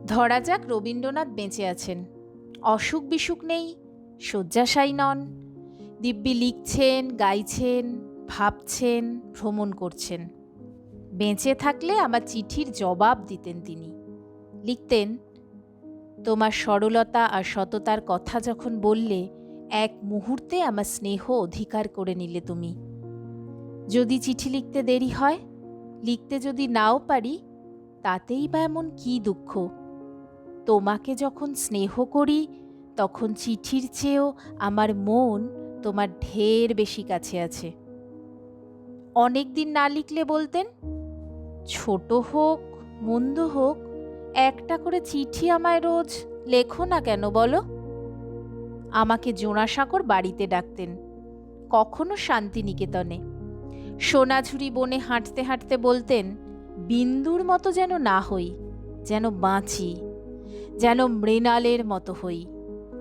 ধরা যাক রবীন্দ্রনাথ বেঁচে আছেন, অসুখ বিসুখ নেই, শয্যাশায়ী নন, দিব্যি লিখছেন, গাইছেন, ভাবছেন, ভ্রমণ করছেন। বেঁচে থাকলে আমার চিঠির জবাব দিতেন তিনি। লিখতেন, তোমার সরলতা আর সততার কথা যখন বললে, এক মুহূর্তে আমার স্নেহ অধিকার করে নিলে তুমি। যদি চিঠি লিখতে দেরি হয়, লিখতে যদি নাও পারি, তাতেই বা এমন কি দুঃখ? তোমাকে যখন স্নেহ করি, তখন চিঠির চেয়েও আমার মন তোমার ঢের বেশি কাছে আছে। অনেক দিন না লিখলে বলতেন, ছোট হোক মন্দ হোক, একটা করে চিঠি আমায় রোজ লেখো না কেন বলো। আমাকে জোড়াসাঁকোর বাড়িতে ডাকতেন, কখনো শান্তিনিকেতনে। সোনাঝুরি বনে হাঁটতে হাঁটতে বলতেন, বিন্দুর মতো যেন না হই, যেন বাঁচি, যেন মৃণালের মতো হই,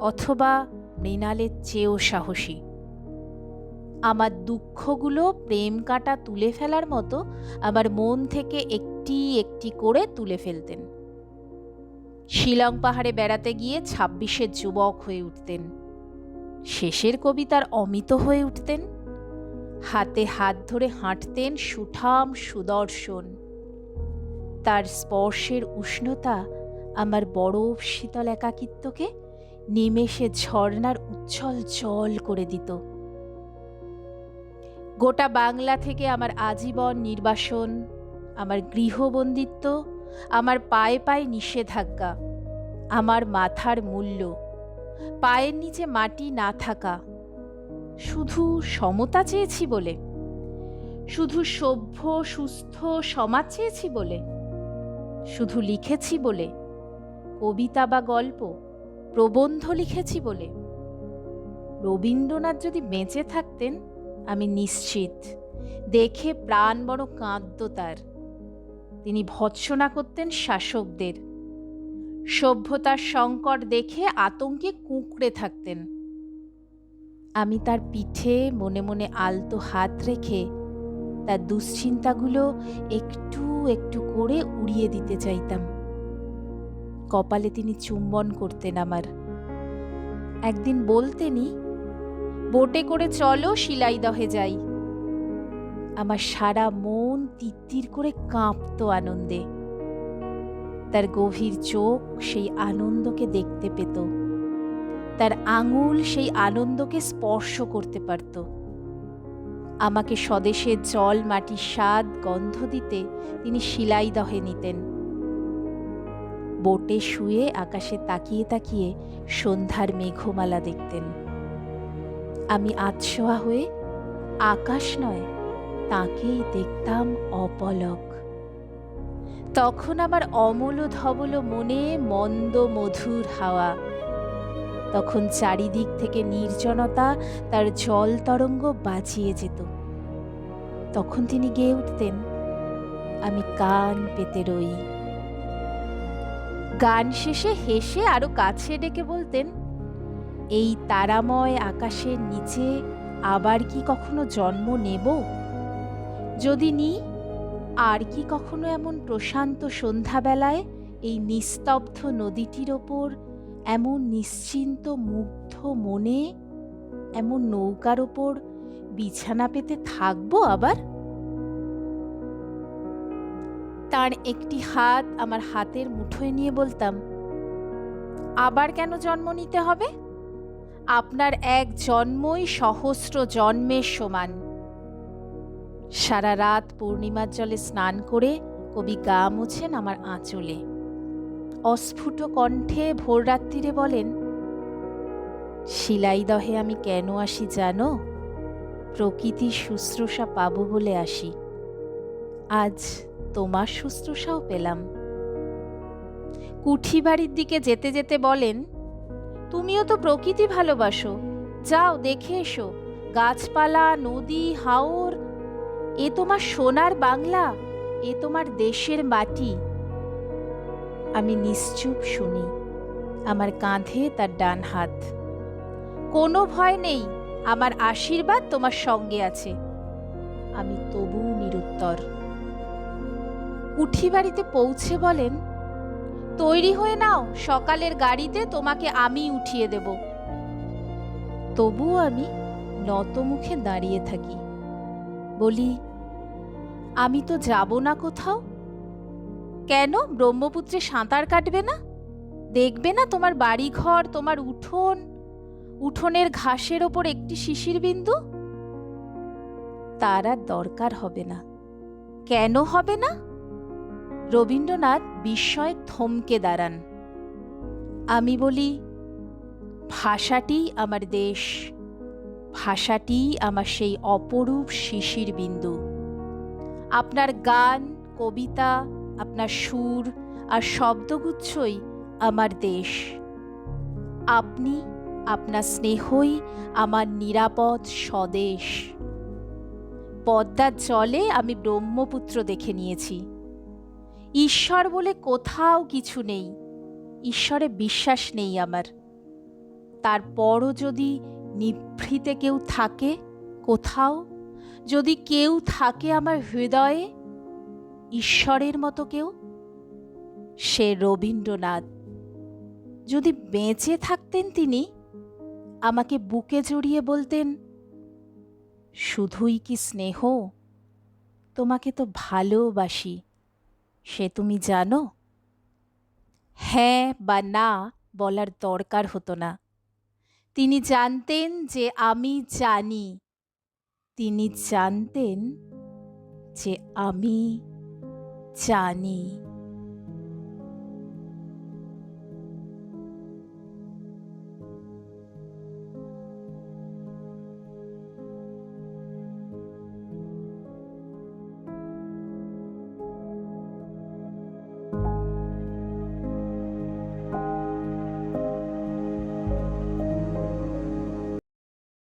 অথবা মৃণালের চেয়েও সাহসী। আমার দুঃখগুলো প্রেম কাঁটা তুলে ফেলার মতো আমার মন থেকে একটি একটি করে তুলে ফেলতেন। শিলং পাহাড়ে বেড়াতে গিয়ে 26-এর যুবক হয়ে উঠতেন। শেষের কবিতার অমিত হয়ে উঠতেন। হাতে হাত ধরে হাঁটতেন সুঠাম সুদর্শন। তার স্পর্শের উষ্ণতা আমার বরফ শীতল একাকিত্বকে নিমেষে ঝর্ণার উচ্ছল জল করে দিত। গোটা বাংলা থেকে আমার আজীবন নির্বাসন, আমার গৃহবন্দিত্ব, আমার পায়ে পায়ে নিষেধাজ্ঞা, আমার মাথার মূল্য, পায়ের নিচে মাটি না থাকা, শুধু সমতা চেয়েছি বলে, শুধু সভ্য সুস্থ সমাজ চেয়েছি বলে, শুধু লিখেছি বলে, কবিতা বা গল্প প্রবন্ধ লিখেছি বলে। রবীন্দ্রনাথ যদি বেঁচে থাকতেন, আমি নিশ্চিত দেখে প্রাণ বড় কাঁদত তার। তিনি ভৎসনা করতেন শাসকদের, সভ্যতার সংকট দেখে আতঙ্কে কুঁকড়ে থাকতেন। আমি তার পিঠে মনে মনে আলতো হাত রেখে তার দুশ্চিন্তাগুলো একটু একটু করে উড়িয়ে দিতে চাইতাম। কপালে তিনি চুম্বন করতেন আমার। একদিন বলতেনই, বোটে করে চলো শিলাইদহে যাই। আমার সারা মন তিত্তির করে কাঁপতো আনন্দে। তার গভীর চোখ সেই আনন্দকে দেখতে পেত, তার আঙুল সেই আনন্দকে স্পর্শ করতে পারত। আমাকে স্বদেশের জল মাটির স্বাদ গন্ধ দিতে তিনি শিলাইদহে নিতেন। বোটে শুয়ে আকাশে তাকিয়ে তাকিয়ে সন্ধ্যার মেঘমালা দেখতেন। আমি আতশোয়া হয়ে আকাশ নয়, তাকেই দেখতাম অপলক। তখন আমার অমল ধবল মনে মন্দ মধুর হাওয়া। তখন চারিদিক থেকে নির্জনতা তার জল তরঙ্গ বাজিয়ে যেত। তখন তিনি গেয়ে উঠতেন, আমি কান পেতে রই। গান শেষে হেসে আরো কাছে ডেকে বলতেন, এই তারাময় আকাশের নিচে আবার কি কখনো জন্ম নেব? যদি নিই, আর কি কখনো এমন প্রশান্ত সন্ধ্যাবেলায় এই নিস্তব্ধ নদীটির ওপর এমন নিশ্চিন্ত মুগ্ধ মনে, এমন নৌকার ওপর বিছানা পেতে থাকবো আবার? তার একটি হাত আমার হাতের মুঠোয় নিয়ে বলতাম, আবার কেন জন্ম নিতে হবে? আপনার এক জন্মই সহস্র জন্মের সমান। সারা রাত পূর্ণিমার জলে স্নান করে কবি গা মোছেন আমার আঁচলে। অস্ফুট কণ্ঠে ভোররাত্রিরে বলেন, শিলাইদহে আমি কেন আসি জানো? প্রকৃতির শুশ্রূষা পাবো বলে আসি। আজ তোমার শুশ্রূষাও পেলাম। কুঠি বাড়ির দিকে যেতে যেতে বলেন, তুমিও তো প্রকৃতি ভালোবাসো, যাও দেখে এসো, গাছপালা নদী হাওর, এ তোমার সোনার বাংলা, এ তোমার দেশের মাটি। আমি নিশ্চুপ শুনি, আমার কাঁধে তার ডান হাত। কোনো ভয় নেই, আমার আশীর্বাদ তোমার সঙ্গে আছে। আমি তবুও নিরুত্তর। উঠিবাড়িতে পৌঁছে বলেন, তৈরি হয়ে নাও, সকালের গাড়িতে তোমাকে আমি উঠিয়ে দেব। তবুও আমি নতমুখে দাঁড়িয়ে থাকি। বলি, আমি তো যাব না কোথাও। কেন, ব্রহ্মপুত্রে সাঁতার কাটবে না? দেখবে না তোমার বাড়িঘর, তোমার উঠোন, উঠোনের ঘাসের ওপর একটি শিশির বিন্দু? তার আর দরকার হবে না। কেন হবে না? রবীন্দ্রনাথ বিস্ময়ে থমকে দাঁড়ান। আমি বলি, ভাষাটিই আমার দেশ, ভাষাটিই আমার সেই অপরূপ শিশির বিন্দু। আপনার গান, কবিতা, আপনার সুর আর শব্দগুচ্ছই আমার দেশ। আপনি, আপনার স্নেহই আমার নিরাপদ স্বদেশ। পদ্মার জলে আমি ব্রহ্মপুত্র দেখে নিয়েছি। ঈশ্বর বলে কোথাও কিছু নেই, ঈশ্বরে বিশ্বাস নেই আমার। তারপরও যদি নিভৃতে কেউ থাকে কোথাও, যদি কেউ থাকে আমার হৃদয়ে, ঈশ্বরের মতো কেউ, সে রবীন্দ্রনাথ। যদি বেঁচে থাকতেন তিনি, আমাকে বুকে জড়িয়ে বলতেন, শুধুই কি স্নেহ, তোমাকে তো ভালোবাসি, সে তুমি জানো। হ্যাঁ বা না বলার দরকার হতো না। তিনি জানতেন যে আমি জানি, তিনি জানতেন যে আমি জানি।